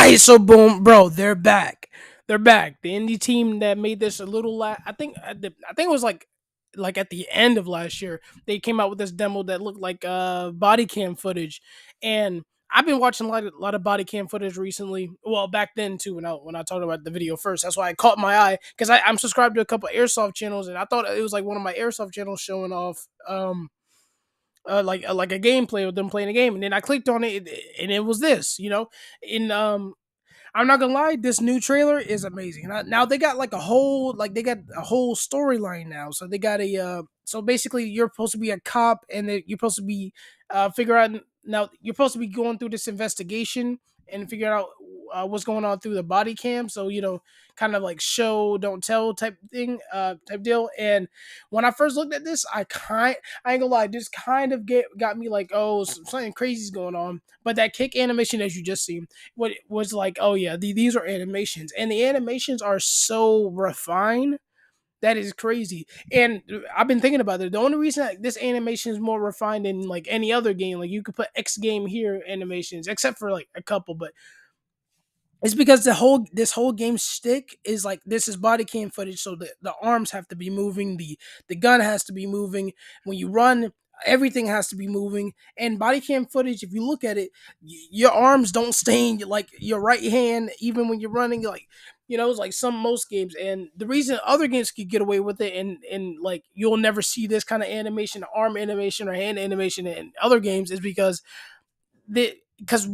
ISO boom, bro. They're back. They're back. The indie team that made this a little. I think it was like at the end of last year. They came out with this demo that looked like body cam footage, and I've been watching a lot of body cam footage recently. Well, back then too, when I talked about the video first, that's why it caught my eye because I'm subscribed to a couple of airsoft channels, and I thought it was like one of my airsoft channels showing off like a gameplay of them playing a game, and then I clicked on it, and it was this, in I'm not gonna lie, this new trailer is amazing. Now they got like a whole storyline now. So they got so basically you're supposed to be a cop, and you're supposed to be figure out now you're supposed to be going through this investigation and figure out what's going on through the body cam. So kind of like show don't tell type thing, type deal. And when I first looked at this, I ain't gonna lie, this kind of got me like, oh, something crazy's going on. But that kick animation, as you just seen, what was like, oh yeah, these are animations, and the animations are so refined that is crazy. And I've been thinking about it. The only reason that this animation is more refined than like any other game, like you could put X game here animations, except for like a couple, but it's because this whole game stick is like this is body cam footage, so the arms have to be moving, the gun has to be moving. When you run, everything has to be moving. And body cam footage, if you look at it, your arms don't stay in like your right hand, even when you're running. Like it's like most games. And the reason other games could get away with it, and like you'll never see this kind of animation, arm animation or hand animation in other games, is because because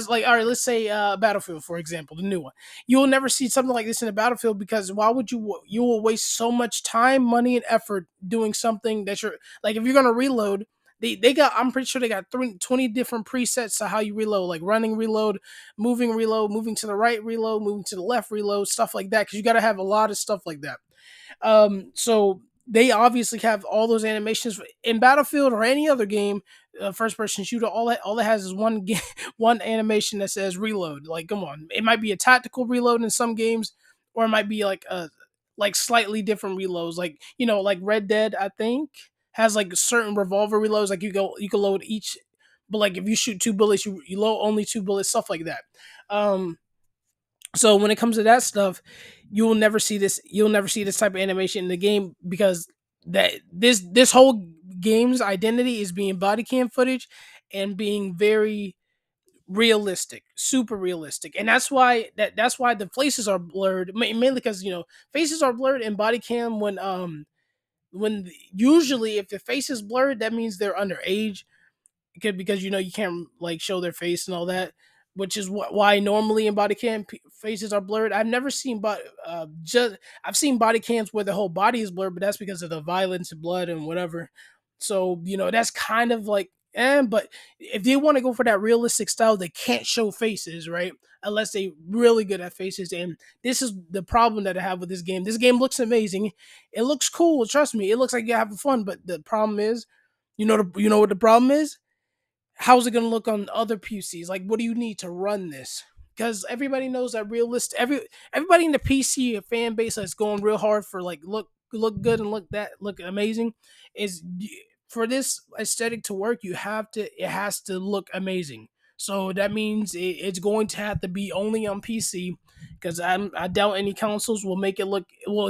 like, all right, let's say Battlefield, for example, the new one. You will never see something like this in a Battlefield, because why would you will waste so much time, money, and effort doing something that you're like, if you're gonna reload, they got, I'm pretty sure they got 20 different presets to how you reload, like running reload, moving to the right reload, moving to the left reload, stuff like that, because you got to have a lot of stuff like that. So they obviously have all those animations in Battlefield or any other game, first person shooter. All it has is one animation that says reload. Like, come on, it might be a tactical reload in some games, or it might be like a like slightly different reloads. Like like Red Dead, I think has like certain revolver reloads. Like you can load each, but like if you shoot two bullets, you load only two bullets, stuff like that. Um, so when it comes to that stuff, you will never see this. You'll never see this type of animation in the game, because this whole game's identity is being body cam footage and being very realistic, super realistic. And that's why the faces are blurred, mainly because faces are blurred in body cam when usually if the face is blurred, that means they're underage, because you can't like show their face and all that, which is why normally in body cam faces are blurred. I've never seen, but just I've seen body cams where the whole body is blurred, but that's because of the violence and blood and whatever. So that's kind of like, but if they want to go for that realistic style, they can't show faces, right? Unless they really good at faces. And this is the problem that I have with this game. This game looks amazing. It looks cool. Trust me, it looks like you're having fun. But the problem is, you know what the problem is? How's it going to look on other PCs? Like, what do you need to run this? Because everybody knows that everybody in the PC fan base that's going real hard for like look good and look amazing, is for this aesthetic to work, it has to look amazing. So that means it's going to have to be only on PC, because I doubt any consoles will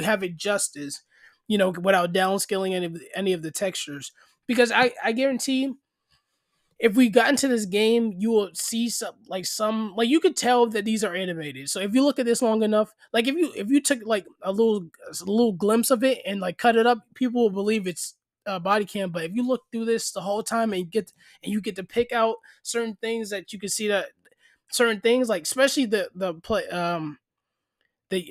have it justice, without downscaling any of the textures. Because I guarantee, if we got into this game, you will see some like you could tell that these are animated. So if you look at this long enough, like if you took like a little glimpse of it and like cut it up, people will believe it's body cam. But if you look through this the whole time, and you get to pick out certain things, that you can see that certain things, like especially the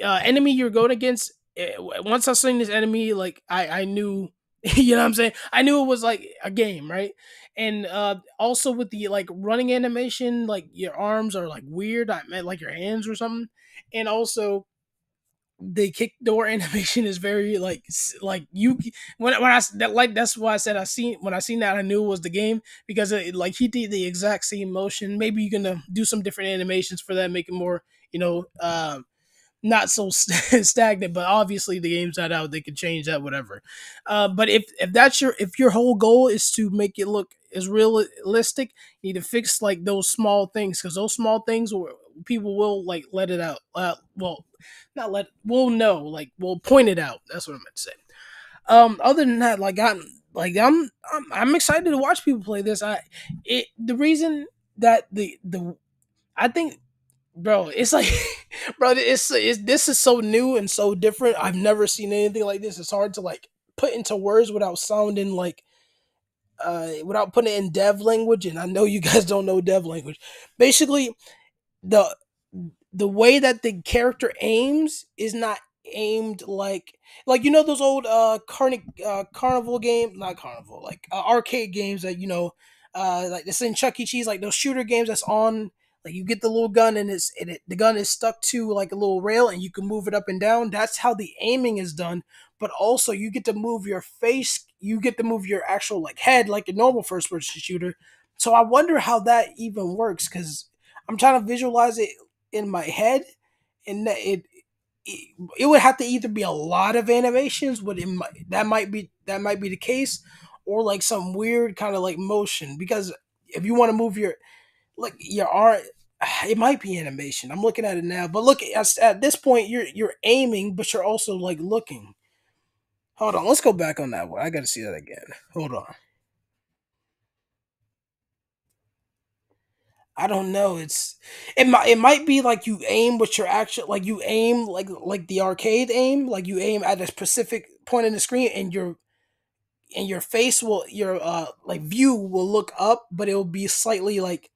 enemy you're going against. Once I seen this enemy, like I knew, you know what I'm saying? I knew it was like a game, right? And also with the like running animation, like your arms are like weird. I meant like your hands or something. And also the kick door animation is very like you when I that like that's why I said when I seen that, I knew it was the game, because like he did the exact same motion. Maybe you can do some different animations for that, make it more not so stagnant. But obviously the game's not out, they can change that, whatever. But if your whole goal is to make it look as realistic, you need to fix like those small things, because those small things people will like let it out. Well, not let will know like will point it out. That's what I meant to say. Other than that, I'm excited to watch people play this. The reason that the I think, bro, it's like, bro, it's this is so new and so different. I've never seen anything like this. It's hard to like put into words without sounding like without putting it in dev language, and I know you guys don't know dev language. Basically, the the way that the character aims is not aimed like you know those old carnival game, not carnival, like arcade games that you know like this in Chuck E. Cheese, like those shooter games that's on, like you get the little gun and the gun is stuck to like a little rail and you can move it up and down. That's how the aiming is done, but also you get to move your face, you get to move your actual like head like a normal first person shooter. So I wonder how that even works, because I'm trying to visualize it in my head, and it would have to either be a lot of animations, but that might be the case, or like some weird kind of like motion. Because if you want to move your like your arm, it might be animation. I'm looking at it now, but look at this point, you're aiming, but you're also like looking. Hold on, let's go back on that one. I got to see that again. Hold on. I don't know. It might be like you aim with your actual like you aim like the arcade aim, like you aim at a specific point in the screen, and your face will your like view will look up, but it will be slightly like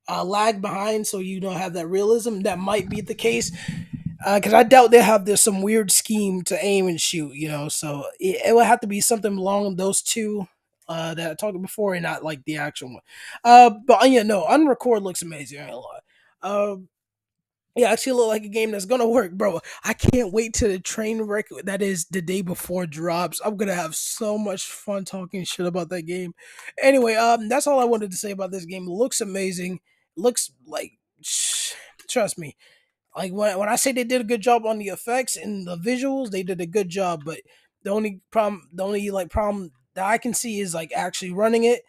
lag behind, so you don't have that realism. That might be the case, because I doubt they have there's some weird scheme to aim and shoot, you know. So it would have to be something along those two that I talked before, and not like the actual one. But yeah, no, Unrecord looks amazing. I ain't gonna lie. Yeah, actually look like a game that's gonna work, bro. I can't wait to the train wreck that is the day before drops. I'm gonna have so much fun talking shit about that game. Anyway, that's all I wanted to say about this game. It looks amazing. Looks like, trust me, like when I say they did a good job on the effects and the visuals, they did a good job. But the only like problem that I can see is like actually running it,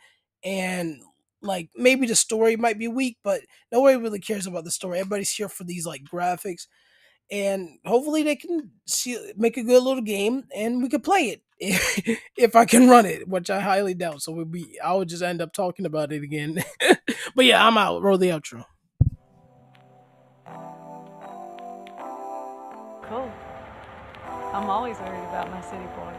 and like maybe the story might be weak, but nobody really cares about the story. Everybody's here for these like graphics, and hopefully they can make a good little game and we could play it if I can run it, which I highly doubt. So I would just end up talking about it again. But yeah, I'm out. Roll the outro. Cool. I'm always worried about my city boy.